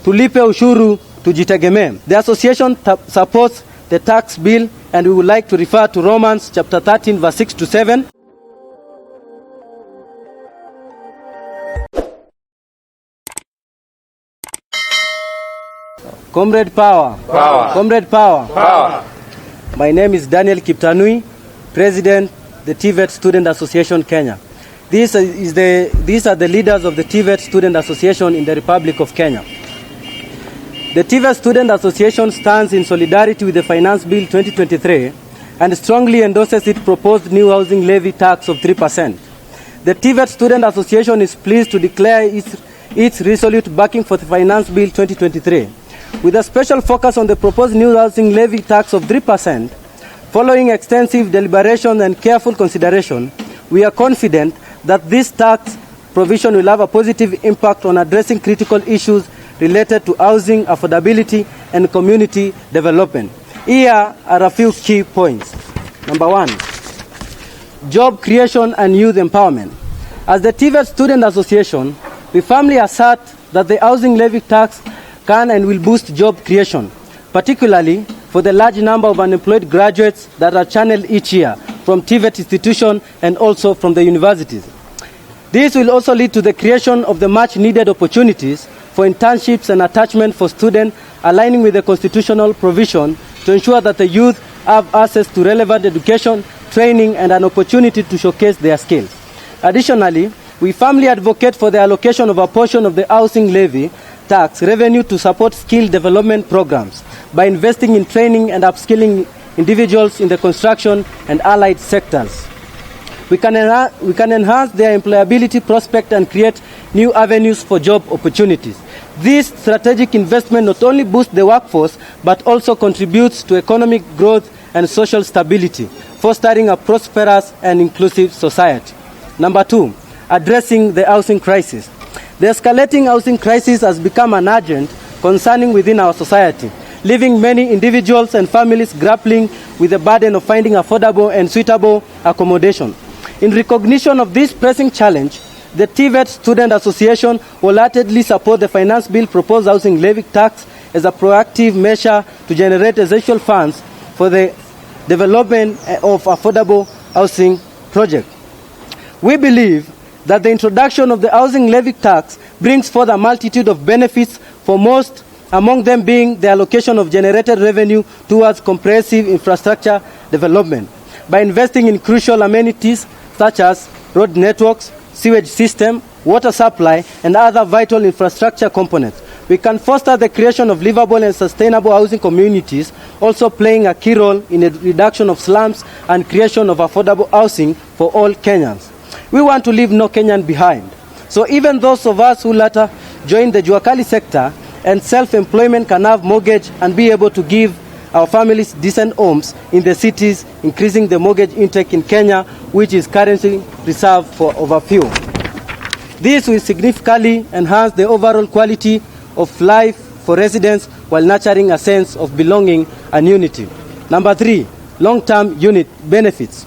Tulipe ushuru, tujitegemee. The association supports the tax bill, and we would like to refer to Romans chapter 13 verse 6 to 7. Comrade power. Power. Comrade power. Power. My name is Daniel Kiptanui, President, the TVET Student Association, Kenya. These are the leaders of the TVET Student Association in the Republic of Kenya. The TVET Student Association stands in solidarity with the Finance Bill 2023 and strongly endorses its proposed new housing levy tax of 3%. The TVET Student Association is pleased to declare its resolute backing for the Finance Bill 2023. With a special focus on the proposed new housing levy tax of 3%, following extensive deliberation and careful consideration, we are confident that this tax provision will have a positive impact on addressing critical issues related to housing, affordability, and community development. Here are a few key points. Number 1, job creation and youth empowerment. As the TVET Student Association, we firmly assert that the housing levy tax can and will boost job creation, particularly for the large number of unemployed graduates that are channeled each year from TVET institutions and also from the universities. This will also lead to the creation of the much-needed opportunities for internships and attachment for students, aligning with the constitutional provision to ensure that the youth have access to relevant education, training, and an opportunity to showcase their skills. Additionally, we firmly advocate for the allocation of a portion of the housing levy tax revenue to support skill development programs by investing in training and upskilling individuals in the construction and allied sectors. We can enhance their employability prospect and create new avenues for job opportunities. This strategic investment not only boosts the workforce but also contributes to economic growth and social stability, fostering a prosperous and inclusive society. Number 2, addressing the housing crisis. The escalating housing crisis has become an urgent concern within our society, leaving many individuals and families grappling with the burden of finding affordable and suitable accommodation. In recognition of this pressing challenge, the TVET Student Association wholeheartedly supports the Finance Bill proposed housing levy tax as a proactive measure to generate essential funds for the development of affordable housing projects. We believe that the introduction of the housing levy tax brings forth a multitude of benefits, for most among them being the allocation of generated revenue towards comprehensive infrastructure development. By investing in crucial amenities such as road networks, sewage system, water supply, and other vital infrastructure components, we can foster the creation of livable and sustainable housing communities, also playing a key role in the reduction of slums and creation of affordable housing for all Kenyans. We want to leave no Kenyan behind. So even those of us who later join the Juakali sector and self-employment can have mortgage and be able to give our families decent homes in the cities, increasing the mortgage intake in Kenya, which is currently reserved for over few. This will significantly enhance the overall quality of life for residents while nurturing a sense of belonging and unity. Number 3, long-term unit benefits.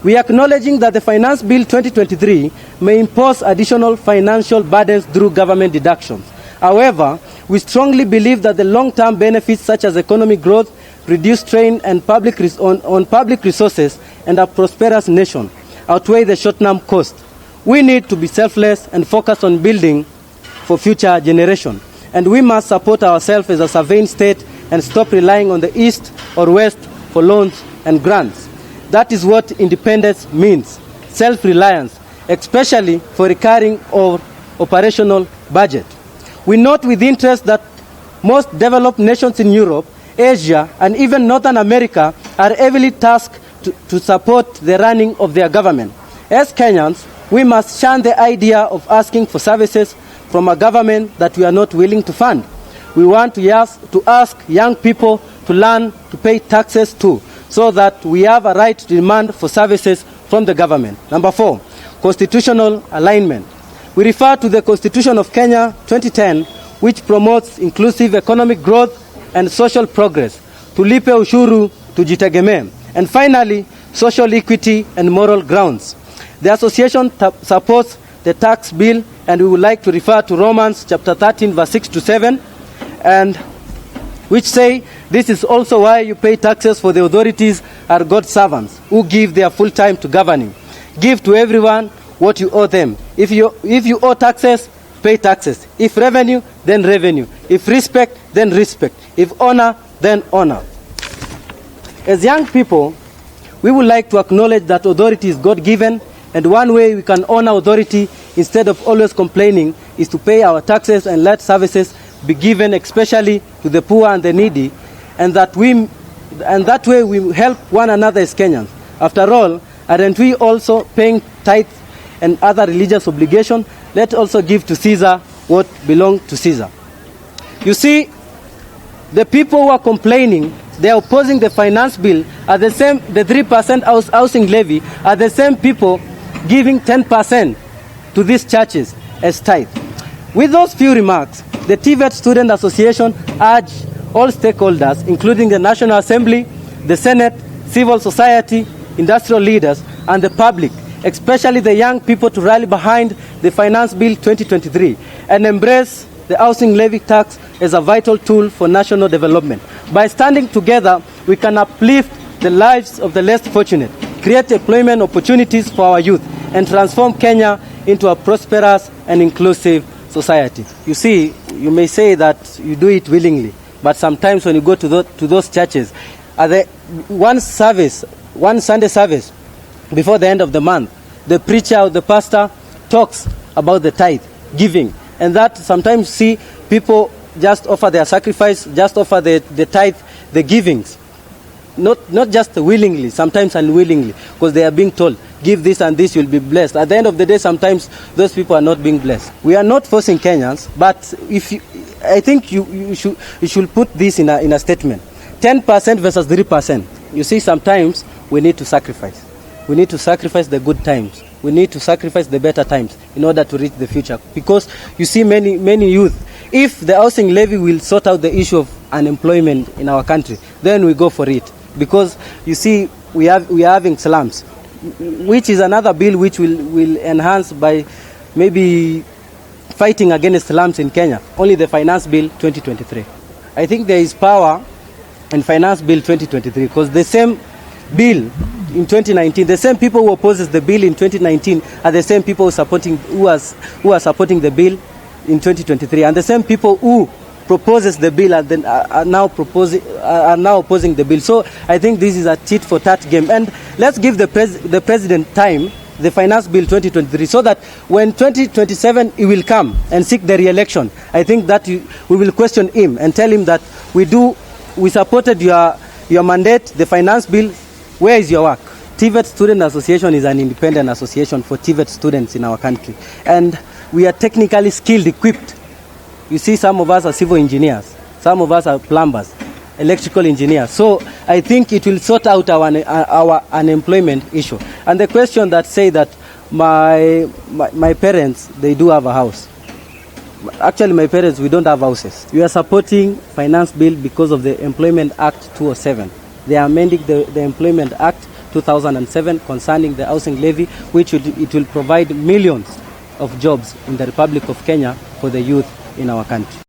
We are acknowledging that the Finance Bill 2023 may impose additional financial burdens through government deductions. However, we strongly believe that the long-term benefits such as economic growth, reduced strain on public resources, and a prosperous nation outweigh the short-term cost. We need to be selfless and focus on building for future generations. And we must support ourselves as a sovereign state and stop relying on the East or West for loans and grants. That is what independence means, self-reliance, especially for recurring or operational budget. We note with interest that most developed nations in Europe, Asia, and even Northern America are heavily tasked to support the running of their government. As Kenyans, we must shun the idea of asking for services from a government that we are not willing to fund. We want to ask young people to learn to pay taxes too, so that we have a right to demand for services from the government. Number 4, constitutional alignment. We refer to the Constitution of Kenya 2010, which promotes inclusive economic growth and social progress. Tulipe ushuru, tujitegemee. And finally, social equity and moral grounds. The association supports the tax bill, and we would like to refer to Romans chapter 13 verse 6 to 7, and which say, this is also why you pay taxes, for the authorities are God's servants who give their full time to governing. Give to everyone what you owe them. If you owe taxes, pay taxes. If revenue, then revenue. If respect, then respect. If honor, then honor. As young people, we would like to acknowledge that authority is God-given, and one way we can honor authority instead of always complaining is to pay our taxes and let services be given especially to the poor and the needy, and that way we help one another as Kenyans. After all, aren't we also paying tithes and other religious obligations? Let's also give to Caesar what belongs to Caesar. You see, the people who are complaining, they are opposing the finance bill, are the 3% housing levy, are the same people giving 10% to these churches as tithe. With those few remarks, the TVET Student Association urge all stakeholders, including the National Assembly, the Senate, civil society, industrial leaders, and the public, especially the young people, to rally behind the Finance Bill 2023 and embrace the housing levy tax as a vital tool for national development. By standing together, we can uplift the lives of the less fortunate, create employment opportunities for our youth, and transform Kenya into a prosperous and inclusive society. You see, you may say that you do it willingly, but sometimes when you go to those churches, one Sunday service before the end of the month, the preacher or the pastor talks about the tithe, giving, and that sometimes see people just offer their sacrifice, just offer the tithe, the givings, not just willingly, sometimes unwillingly, because they are being told, give this and this, you'll be blessed. At the end of the day, sometimes those people are not being blessed. We are not forcing Kenyans, but I think you should put this in a statement. 10% versus 3%. You see, sometimes we need to sacrifice. We need to sacrifice the good times. We need to sacrifice the better times in order to reach the future. Because you see many youth, if the housing levy will sort out the issue of unemployment in our country, then we go for it. Because you see, we are having slums, which is another bill which will enhance by maybe fighting against slums in Kenya. Only the Finance Bill 2023. I think there is power in Finance Bill 2023, because the same bill in 2019, the same people who opposes the bill in 2019 are the same people who are supporting the bill in 2023, and the same people who proposes the bill are now opposing the bill. So I think this is a tit for tat game, and let's give the president time, the Finance Bill 2023, so that when 2027 he will come and seek the re-election, I think that we will question him and tell him that we supported your mandate, the finance bill. Where is your work? TVET Student Association is an independent association for TVET students in our country, and we are technically skilled, equipped. You see, some of us are civil engineers, some of us are plumbers, electrical engineers. So I think it will sort out our unemployment issue. And the question that say that my parents, they do have a house. Actually, my parents, we don't have houses. We are supporting Finance Bill because of the Employment Act 2007. They are amending the Employment Act 2007 concerning the housing levy, which it will provide millions of jobs in the Republic of Kenya for the youth in our country.